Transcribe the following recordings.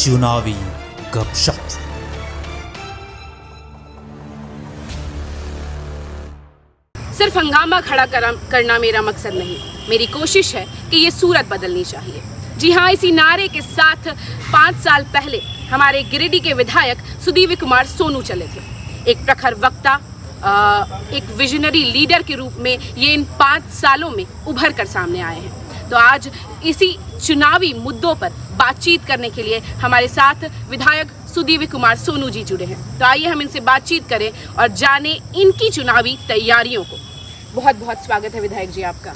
चुनावी गपशप। सिर्फ हंगामा खड़ा करना मेरा मकसद नहीं, मेरी कोशिश है कि ये सूरत बदलनी चाहिए। जी हाँ, इसी नारे के साथ 5 साल पहले हमारे गिरिडीह के विधायक सुदीव्य कुमार सोनू चले थे। एक प्रखर वक्ता, एक विजनरी लीडर के रूप में ये इन 5 सालों में उभर कर सामने आए हैं। तो आज इसी चुनावी मुद्दों पर बातचीत करने के लिए हमारे साथ विधायक सुदीव्य कुमार सोनू जी जुड़े हैं। तो आइए हम इनसे बातचीत करें और जाने इनकी चुनावी तैयारियों को। बहुत बहुत स्वागत है विधायक जी आपका।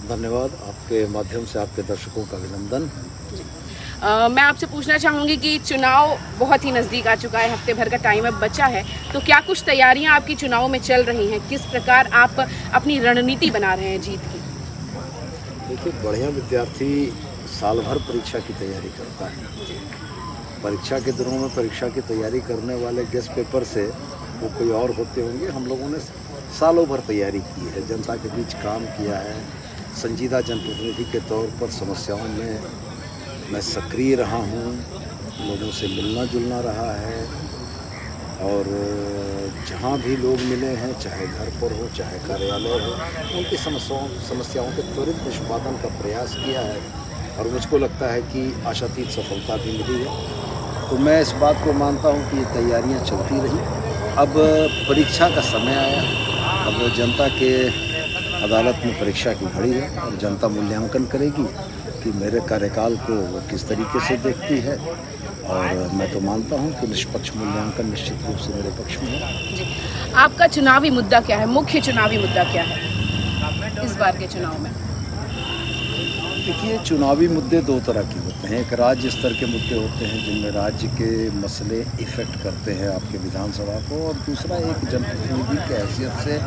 धन्यवाद। आपके माध्यम से आपके दर्शकों का अभिनंदन। मैं आपसे पूछना चाहूँगी कि चुनाव बहुत ही नज़दीक आ चुका है, हफ्ते भर का टाइम अब बचा है, तो क्या कुछ तैयारियां आपकी चुनाव में चल रही हैं? किस प्रकार आप अपनी रणनीति बना रहे हैं जीत की? देखिए, बढ़िया विद्यार्थी साल भर परीक्षा की तैयारी करता है। परीक्षा के दिनों में परीक्षा की तैयारी करने वाले गेस्ट पेपर से वो कोई और होते होंगे। हम लोगों ने सालों भर तैयारी की है, जनता के बीच काम किया है। संजीदा जनप्रतिनिधि के तौर पर समस्याओं में मैं सक्रिय रहा हूँ, लोगों से मिलना जुलना रहा है और जहाँ भी लोग मिले हैं, चाहे घर पर हो चाहे कार्यालय हो, उनकी समस्याओं के त्वरित निष्पादन का प्रयास किया है और मुझको लगता है कि आशातीत सफलता भी मिली है। तो मैं इस बात को मानता हूँ कि ये तैयारियाँ चलती रही। अब परीक्षा का समय आया, अब जनता के अदालत में परीक्षा की घड़ी है और जनता मूल्यांकन करेगी कि मेरे कार्यकाल को वो किस तरीके से देखती है और मैं तो मानता हूँ कि निष्पक्ष मूल्यांकन निश्चित रूप से मेरे पक्ष में है। जी, आपका चुनावी मुद्दा क्या है? मुख्य चुनावी मुद्दा क्या है इस बार के चुनाव में? देखिए, चुनावी मुद्दे दो तरह के होते हैं। एक राज्य स्तर के मुद्दे होते हैं जिनमें राज्य के मसले इफ़ेक्ट करते हैं आपके विधानसभा को, और दूसरा एक जनप्रतिनिधि की हैसियत से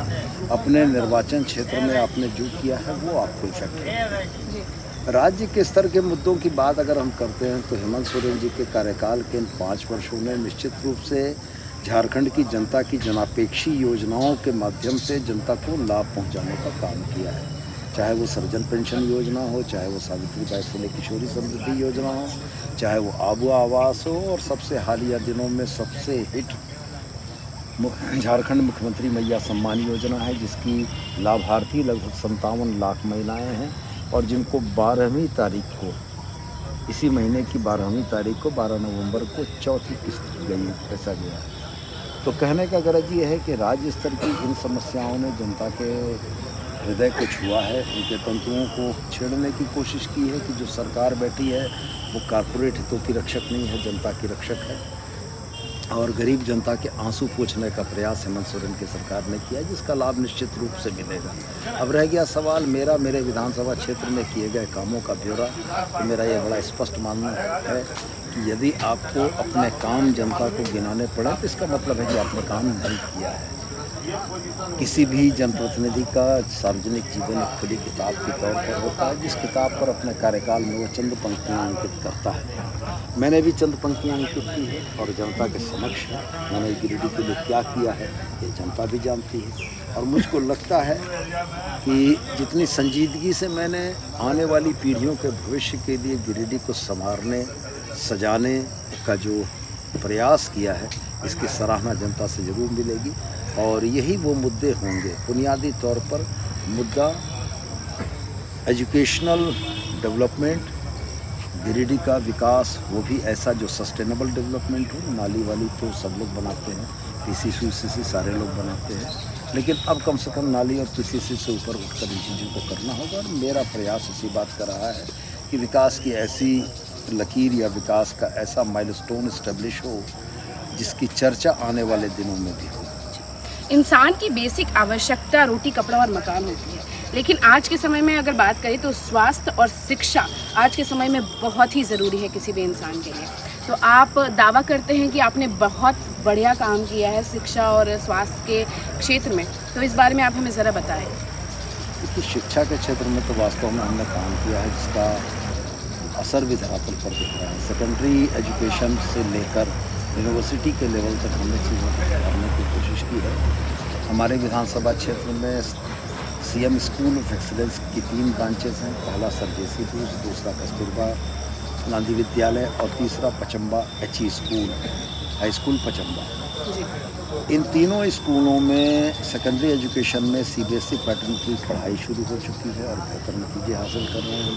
अपने निर्वाचन क्षेत्र में आपने जो किया है वो आपको इफ़ेक्ट करता है। राज्य के स्तर के मुद्दों की बात अगर हम करते हैं तो हेमंत सोरेन जी के कार्यकाल के इन 5 वर्षों में निश्चित रूप से झारखंड की जनता की जनापेक्षी योजनाओं के माध्यम से जनता को लाभ पहुंचाने का काम किया है। चाहे वो सर्जन पेंशन योजना हो, चाहे वो सावित्रीबाई फुले किशोरी समृद्धि योजना हो, चाहे वो आबू आवास हो, और सबसे हालिया दिनों में सबसे हिट झारखंड मुख्यमंत्री मैया सम्मान योजना है, जिसकी लाभार्थी लगभग 57 लाख महिलाएं हैं और जिनको 12वीं तारीख को, इसी महीने की 12वीं तारीख को 12 नवंबर को चौथी किस्त गई पैसा गया। तो कहने का गरज ये है कि राज्य स्तर की इन समस्याओं ने जनता के हृदय को छुआ है, उनके तंतुओं को छेड़ने की कोशिश की है कि जो सरकार बैठी है वो कॉर्पोरेट हितों की रक्षक नहीं है, जनता की रक्षक है, और गरीब जनता के आंसू पोंछने का प्रयास हेमंत सोरेन की सरकार ने किया, जिसका लाभ निश्चित रूप से मिलेगा। अब रह गया सवाल मेरे विधानसभा क्षेत्र में किए गए कामों का ब्यौरा। तो मेरा यह बड़ा स्पष्ट मानना है कि यदि आपको अपने काम जनता को गिनाने पड़े तो इसका मतलब है कि आपने काम नहीं किया है। किसी भी जनप्रतिनिधि का सार्वजनिक जीवन एक खुली किताब के तौर पर होता है, जिस किताब पर अपने कार्यकाल में वो चंद पंक्तियाँ अंकित करता है। मैंने भी चंद पंक्तियाँ अंकित की है और जनता के समक्ष है। मैंने गिरिडीह के लिए क्या किया है ये जनता भी जानती है, और मुझको लगता है कि जितनी संजीदगी से मैंने आने वाली पीढ़ियों के भविष्य के लिए गिरिडीह को संवारने सजाने का जो प्रयास किया है, इसकी सराहना जनता से ज़रूर मिलेगी। और यही वो मुद्दे होंगे। बुनियादी तौर पर मुद्दा एजुकेशनल डेवलपमेंट, गिरिडीह का विकास, वो भी ऐसा जो सस्टेनेबल डेवलपमेंट हो। नाली वाली तो सब लोग बनाते हैं, पीसीसी सारे लोग बनाते हैं, लेकिन अब कम से कम नाली और पीसीसी से ऊपर उठकर इन चीज़ों को करना होगा। और मेरा प्रयास इसी बात का रहा है कि विकास की ऐसी लकीर या विकास का ऐसा माइलस्टोन इस्टेब्लिश हो जिसकी चर्चा आने वाले दिनों में भी हो। इंसान की बेसिक आवश्यकता रोटी, कपड़ा और मकान होती है, लेकिन आज के समय में अगर बात करें तो स्वास्थ्य और शिक्षा आज के समय में बहुत ही ज़रूरी है किसी भी इंसान के लिए। तो आप दावा करते हैं कि आपने बहुत बढ़िया काम किया है शिक्षा और स्वास्थ्य के क्षेत्र में, तो इस बारे में आप हमें ज़रा बताएं। देखिए, शिक्षा के क्षेत्र में तो वास्तव में हमने काम किया है जिसका असर भी धरातल पर दिख रहा है। सेकेंडरी एजुकेशन से लेकर यूनिवर्सिटी के लेवल तक हमने चीज़ों को सुधारने की कोशिश की है। हमारे विधानसभा क्षेत्र में सीएम स्कूल ऑफ एक्सीलेंस की 3 ब्रांचेस हैं। पहला सरजेसी, दूसरा कस्तूरबा गांधी विद्यालय और तीसरा Pachamba HE school, high school Pachamba. जी। इन तीनों स्कूलों में सेकेंडरी एजुकेशन में CBSE पैटर्न की पढ़ाई शुरू हो चुकी है और बेहतर नतीजे हासिल कर रहे हैं।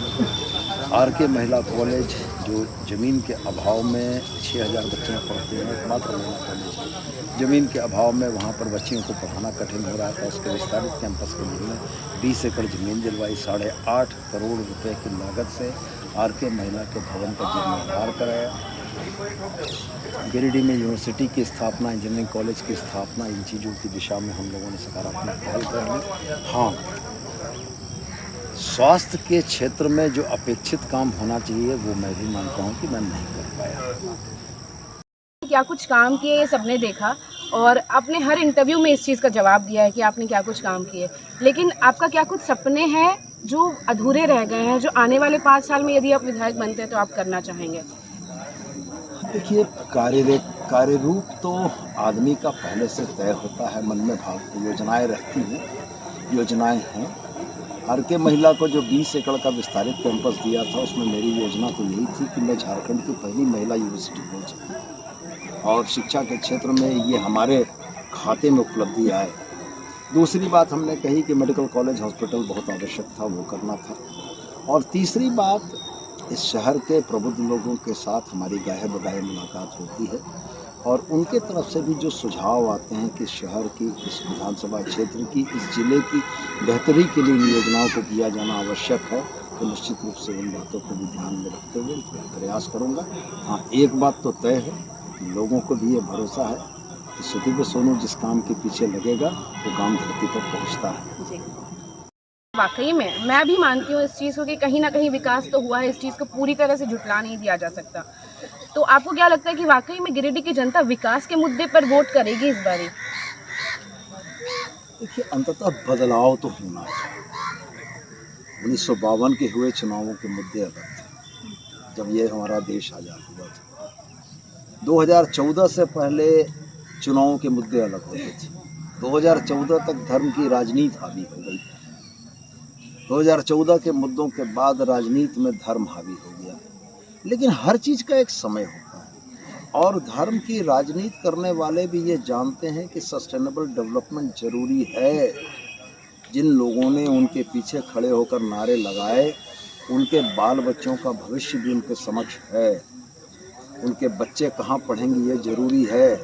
RK महिला कॉलेज जो ज़मीन के अभाव में 6000 बच्चियाँ पढ़ती हैं, एकमात्र महिला कॉलेज, ज़मीन के अभाव में वहाँ पर बच्चियों को पढ़ाना कठिन हो रहा था। उसके विस्तारित कैंपस के लिए 20 एकड़ ज़मीन दिलवाई, 8.5 करोड़ रुपए की लागत से RK महिला के भवन का जीर्णोद्धार कराया। गिरिडीह में यूनिवर्सिटी की स्थापना, इंजीनियरिंग कॉलेज की स्थापना, इन चीज़ों की दिशा में हम लोगों ने सकारात्मक पहल कर ली। हाँ, स्वास्थ्य के क्षेत्र में जो अपेक्षित काम होना चाहिए वो मैं भी मानता हूँ कि मैं नहीं कर पाया। क्या कुछ काम किए ये सबने देखा और आपने हर इंटरव्यू में इस चीज़ का जवाब दिया है कि आपने क्या कुछ काम किए, लेकिन आपका क्या कुछ सपने हैं जो अधूरे रह गए हैं, जो आने वाले 5 साल में यदि आप विधायक बनते हैं तो आप करना चाहेंगे? देखिए, कार्य रूप तो आदमी का पहले से तय होता है, मन में योजनाएं रहती हैं, योजनाएं हैं। RK महिला को जो 20 एकड़ का विस्तारित कैंपस दिया था, उसमें मेरी योजना तो यही थी कि मैं झारखंड की पहली महिला यूनिवर्सिटी खोल सकूँ और शिक्षा के क्षेत्र में ये हमारे खाते में उपलब्धि आए। दूसरी बात हमने कही कि मेडिकल कॉलेज हॉस्पिटल बहुत आवश्यक था, वो करना था। और तीसरी बात, इस शहर के प्रबुद्ध लोगों के साथ हमारी गाहे बगाहे मुलाकात होती है और उनके तरफ से भी जो सुझाव आते हैं कि शहर की, इस विधानसभा क्षेत्र की, इस जिले की बेहतरी के लिए इन योजनाओं को किया जाना आवश्यक है, तो निश्चित रूप से उन बातों को भी ध्यान में रखते हुए प्रयास करूँगा। हाँ, एक बात तो तय है, लोगों को भी ये भरोसा है कि सुदीव्य सोनू जिस काम के पीछे लगेगा वो काम धरती पर पहुँचता है। वाकई में मैं भी मानती हूँ इस चीज़ को कि कहीं ना कहीं विकास तो हुआ है, इस चीज़ को पूरी तरह से झुठला नहीं दिया जा सकता। तो आपको क्या लगता है कि वाकई में गिरिडीह की जनता विकास के मुद्दे पर वोट करेगी इस बारी? देखिए, अंततः बदलाव तो होना चाहिए। 1952 के हुए चुनावों के मुद्दे अलग थे, जब ये हमारा देश आज़ाद हुआ था। 2014 से पहले चुनावों के मुद्दे अलग होते थे। 2014 तक धर्म की राजनीति हावी हो गई। 2014 के मुद्दों के बाद राजनीति में धर्म हावी हो गया। लेकिन हर चीज़ का एक समय होता है और धर्म की राजनीति करने वाले भी ये जानते हैं कि सस्टेनेबल डेवलपमेंट जरूरी है। जिन लोगों ने उनके पीछे खड़े होकर नारे लगाए, उनके बाल बच्चों का भविष्य भी उनके समक्ष है। उनके बच्चे कहाँ पढ़ेंगे ये ज़रूरी है।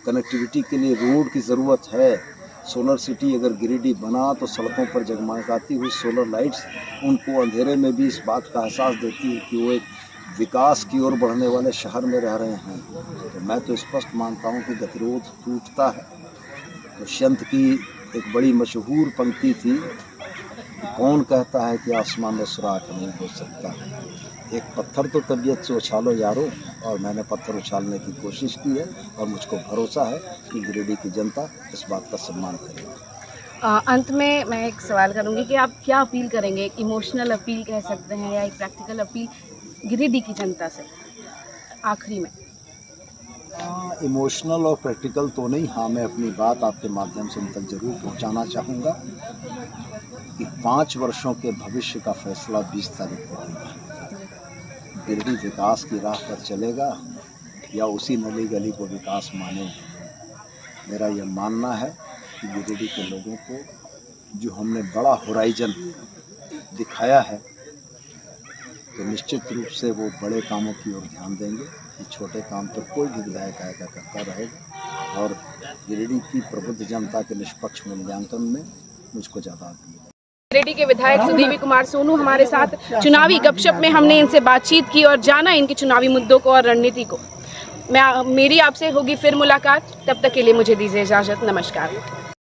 कनेक्टिविटी के लिए रोड की ज़रूरत है। सोलर सिटी अगर गिरिडीह बना तो सड़कों पर जगमगाती हुई सोलर लाइट्स उनको अंधेरे में भी इस बात का एहसास देती है कि वो एक विकास की ओर बढ़ने वाले शहर में रह रहे हैं। तो मैं तो स्पष्ट मानता हूँ कि गतिरोध टूटता है। दुष्यंत की एक बड़ी मशहूर पंक्ति थी, कौन कहता है कि आसमान में सुराख नहीं हो सकता। एक पत्थर तो तबीयत से उछालो यारो, और मैंने पत्थर उछालने की कोशिश की है और मुझको भरोसा है कि गिरिडीह की जनता इस बात का सम्मान करेगी। अंत में मैं एक सवाल करूंगी कि आप क्या अपील करेंगे? एक इमोशनल अपील कह सकते हैं या एक प्रैक्टिकल अपील गिरिडीह की जनता से आखिरी में? इमोशनल और प्रैक्टिकल तो नहीं। हाँ, मैं अपनी बात आपके माध्यम से उन तक जरूर पहुंचाना चाहूँगा कि 5 वर्षों के भविष्य का फैसला 20 तारीख को होगा। गिरिडीह विकास की राह पर चलेगा या उसी नली गली को विकास मानेगा। मेरा यह मानना है कि गिरिडीह के लोगों को जो हमने बड़ा होराइजन दिखाया है, तो निश्चित रूप से वो बड़े कामों की ओर ध्यान देंगे। ये छोटे काम तो कोई भी विधायक आएगा करता रहेगा और गिरिडीह की प्रबुद्ध जनता के निष्पक्ष मूल्यांकन में मुझको ज़्यादा आती है। गिरिडीह के विधायक सुदीव्य कुमार सोनू हमारे साथ चुनावी गपशप में हमने इनसे बातचीत की और जाना इनके चुनावी मुद्दों को और रणनीति को। मेरी आपसे होगी फिर मुलाकात, तब तक के लिए मुझे दीजिए इजाज़त। नमस्कार।